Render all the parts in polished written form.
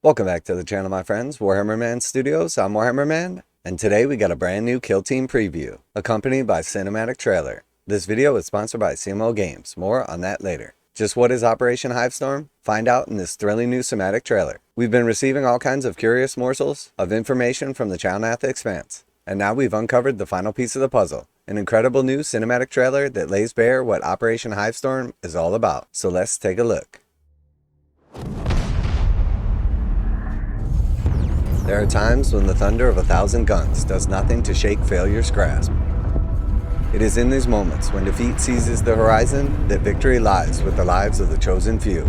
Welcome back to the channel, my friends. Warhammer Man Studios, I'm Warhammer Man, and today we got a brand new Kill Team preview, accompanied by cinematic trailer. This video is sponsored by CMO Games, more on that later. Just what is Operation Hivestorm? Find out in this thrilling new cinematic trailer. We've been receiving all kinds of curious morsels of information from the Chownath Expanse, and now we've uncovered the final piece of the puzzle. An incredible new cinematic trailer that lays bare what Operation Hivestorm is all about. So let's take a look. There are times when the thunder of 1,000 guns does nothing to shake failure's grasp. It is in these moments when defeat seizes the horizon that victory lies with the lives of the chosen few.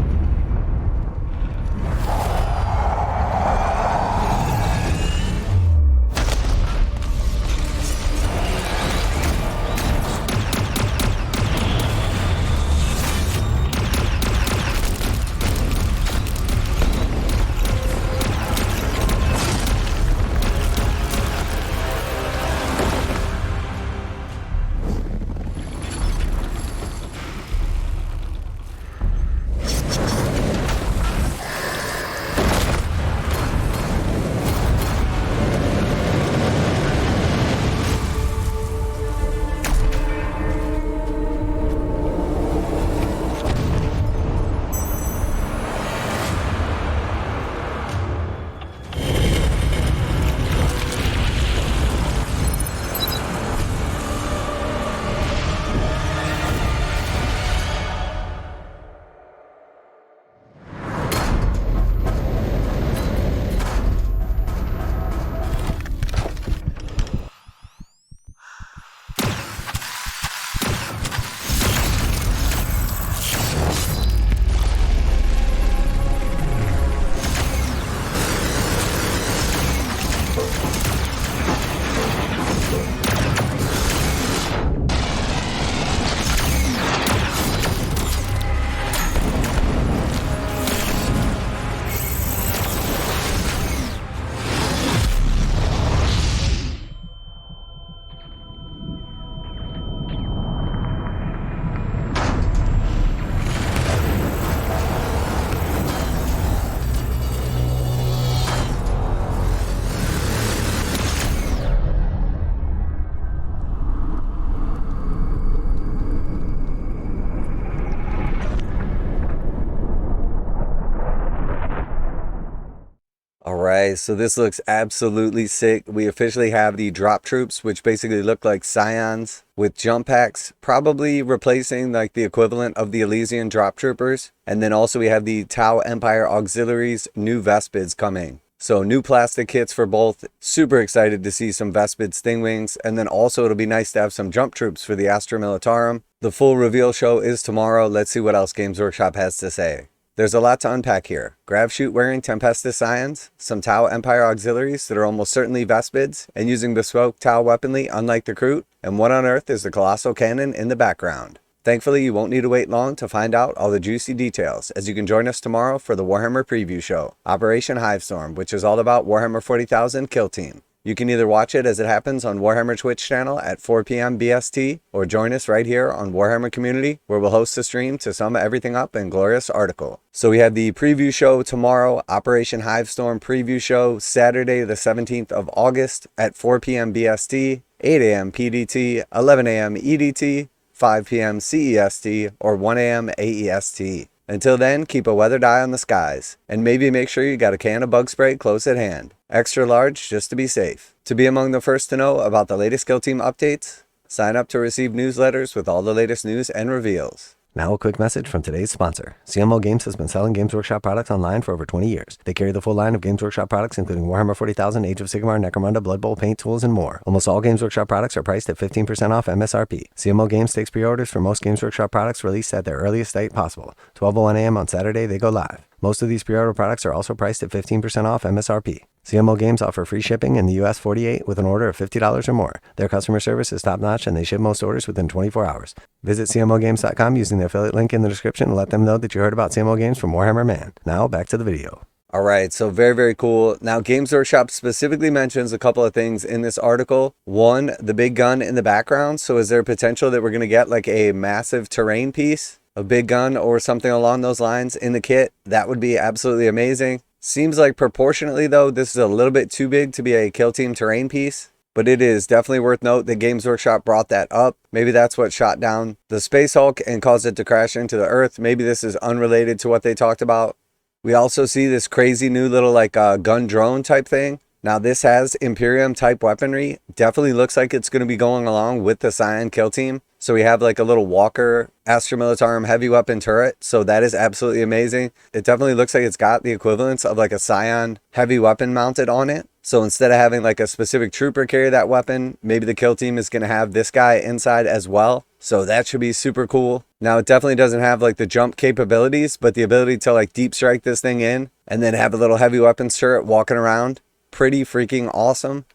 Alright, so this looks absolutely sick. We officially have the drop troops, which basically look like Scions with jump packs, probably replacing like the equivalent of the Elysian drop troopers. And then also we have the Tau Empire Auxiliaries new Vespids coming. So new plastic kits for both. Super excited to see some Vespid Stingwings. And then also it'll be nice to have some jump troops for the Astra Militarum. The full reveal show is tomorrow. Let's see what else Games Workshop has to say. There's a lot to unpack here. Grav-Chute wearing Tempestus Scions, some Tau Empire Auxiliaries that are almost certainly Vespids, and using bespoke Tau weaponry unlike the Krut, and what on earth is the Colossal Cannon in the background. Thankfully, you won't need to wait long to find out all the juicy details, as you can join us tomorrow for the Warhammer preview show, Operation Hivestorm, which is all about Warhammer 40,000 Kill Team. You can either watch it as it happens on Warhammer Twitch channel at 4 p.m. BST, or join us right here on Warhammer Community, where we'll host a stream to sum everything up in glorious article. So we have the preview show tomorrow, Operation Hivestorm preview show, Saturday the 17th of August at 4 p.m. BST, 8 a.m. PDT, 11 a.m. EDT, 5 p.m. CEST, or 1 a.m. AEST. Until then, keep a weathered eye on the skies, and maybe make sure you got a can of bug spray close at hand. Extra large just to be safe. To be among the first to know about the latest Kill Team updates, sign up to receive newsletters with all the latest news and reveals. Now a quick message from today's sponsor. CMO Games has been selling Games Workshop products online for over 20 years. They carry the full line of Games Workshop products, including Warhammer 40,000, Age of Sigmar, Necromunda, Blood Bowl, paint tools, and more. Almost all Games Workshop products are priced at 15% off MSRP. CMO Games takes pre-orders for most Games Workshop products released at their earliest date possible. 12:01 a.m. on Saturday, they go live. Most of these pre-order products are also priced at 15% off MSRP. CMO Games offer free shipping in the US 48 with an order of $50 or more. Their customer service is top-notch and they ship most orders within 24 hours. Visit CMOGames.com using the affiliate link in the description and let them know that you heard about CMO Games from Warhammer Man. Now, back to the video. Alright, so very cool. Now, Games Workshop specifically mentions a couple of things in this article. One, the big gun in the background. So is there potential that we're going to get like a massive terrain piece? A big gun or something along those lines in the kit? That would be absolutely amazing. Seems like proportionately though, this is a little bit too big to be a kill team terrain piece. But it is definitely worth note that Games Workshop brought that up. Maybe that's what shot down the Space Hulk and caused it to crash into the Earth. Maybe this is unrelated to what they talked about. We also see this crazy new little like gun drone type thing. Now this has Imperium type weaponry. Definitely looks like it's going to be going along with the Scion kill team. So we have like a little Walker Astra Militarum heavy weapon turret. So that is absolutely amazing. It definitely looks like it's got the equivalence of like a Scion heavy weapon mounted on it. So instead of having like a specific trooper carry that weapon, maybe the kill team is going to have this guy inside as well. So that should be super cool. Now it definitely doesn't have like the jump capabilities, but the ability to like deep strike this thing in and then have a little heavy weapons turret walking around. Pretty freaking awesome.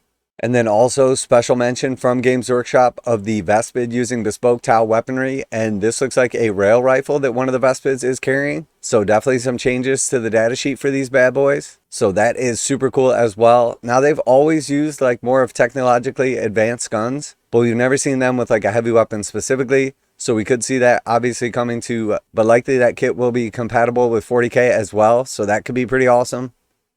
And then also special mention from Games Workshop of the Vespid using bespoke Tau weaponry. And this looks like a rail rifle that one of the Vespids is carrying. So definitely some changes to the data sheet for these bad boys. So that is super cool as well. Now they've always used like more of technologically advanced guns, but we've never seen them with like a heavy weapon specifically. So we could see that obviously coming to, but likely that kit will be compatible with 40K as well. So that could be pretty awesome.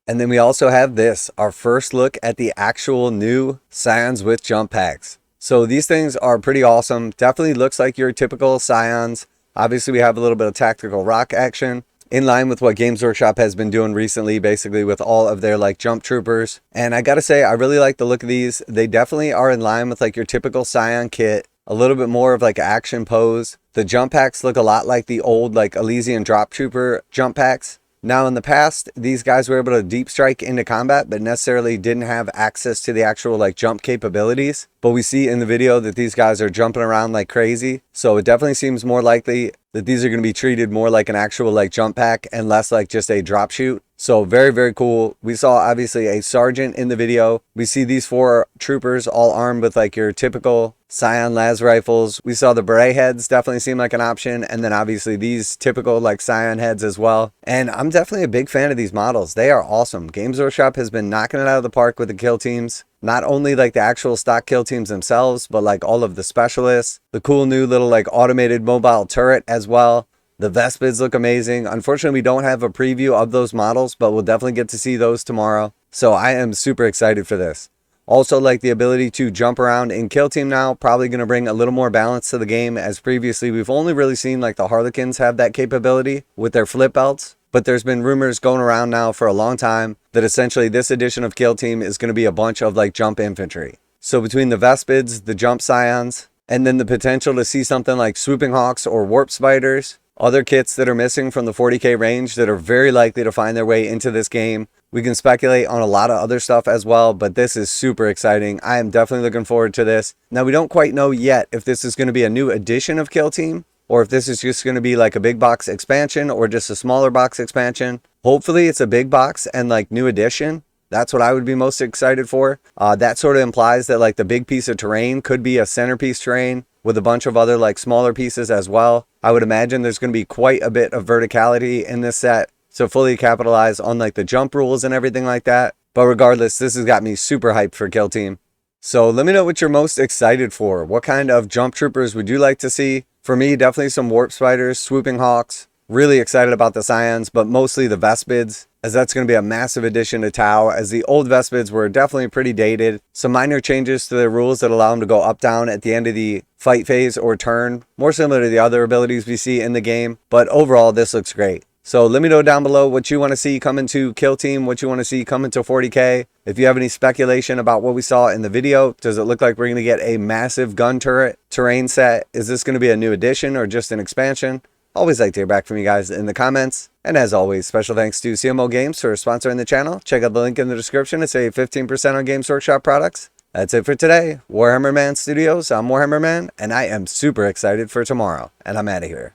And then we also have this, our first look at the actual new Scions with jump packs. So these things are pretty awesome. Definitely looks like your typical Scions. Obviously we have a little bit of tactical rock action in line with what Games Workshop has been doing recently, basically with all of their like jump troopers. And I gotta say, I really like the look of these. They definitely are in line with like your typical Scion kit. A little bit more of like action pose. The jump packs look a lot like the old like Elysian drop trooper jump packs. Now in the past, these guys were able to deep strike into combat, but necessarily didn't have access to the actual like jump capabilities. But we see in the video that these guys are jumping around like crazy. So it definitely seems more likely that these are going to be treated more like an actual like jump pack and less like just a drop chute. So very, very cool. We saw obviously a sergeant in the video. We see these 4 troopers all armed with like your typical Scion las rifles. We saw the beret heads definitely seem like an option. And then obviously these typical like Scion heads as well. And I'm definitely a big fan of these models. They are awesome. Games Workshop has been knocking it out of the park with the kill teams. Not only like the actual stock kill teams themselves, but like all of the specialists. The cool new little like automated mobile turret as well. The Vespids look amazing. Unfortunately, we don't have a preview of those models, but we'll definitely get to see those tomorrow. So I am super excited for this. Also like the ability to jump around in kill team now, probably going to bring a little more balance to the game, as previously we've only really seen like the Harlequins have that capability with their flip belts. But there's been rumors going around now for a long time that essentially this edition of kill team is going to be a bunch of like jump infantry. So between the Vespids, the jump Scions, and then the potential to see something like swooping hawks or warp spiders, other kits that are missing from the 40K range that are very likely to find their way into this game. We can speculate on a lot of other stuff as well, but this is super exciting. I am definitely looking forward to this. Now, we don't quite know yet if this is going to be a new edition of Kill Team, or if this is just going to be like a big box expansion or just a smaller box expansion. Hopefully it's a big box and like new edition. That's what I would be most excited for. That sort of implies that like the big piece of terrain could be a centerpiece terrain with a bunch of other like smaller pieces as well. I would imagine there's going to be quite a bit of verticality in this set to fully capitalize on like the jump rules and everything like that. But regardless, this has got me super hyped for Kill Team. So let me know what you're most excited for. What kind of jump troopers would you like to see? For me, definitely some warp spiders, swooping hawks. Really excited about the Scions, but mostly the Vespids, as that's going to be a massive addition to Tau, as the old Vespids were definitely pretty dated. Some minor changes to their rules that allow them to go up down at the end of the fight phase or turn, more similar to the other abilities we see in the game. But overall, this looks great. So let me know down below what you want to see come into Kill Team, what you want to see come into 40K. If you have any speculation about what we saw in the video, does it look like we're going to get a massive gun turret terrain set? Is this going to be a new addition or just an expansion? Always like to hear back from you guys in the comments. And as always, special thanks to CMO Games for sponsoring the channel. Check out the link in the description to save 15% on Games Workshop products. That's it for today. Warhammer Man Studios, I'm Warhammer Man, and I am super excited for tomorrow. And I'm out of here.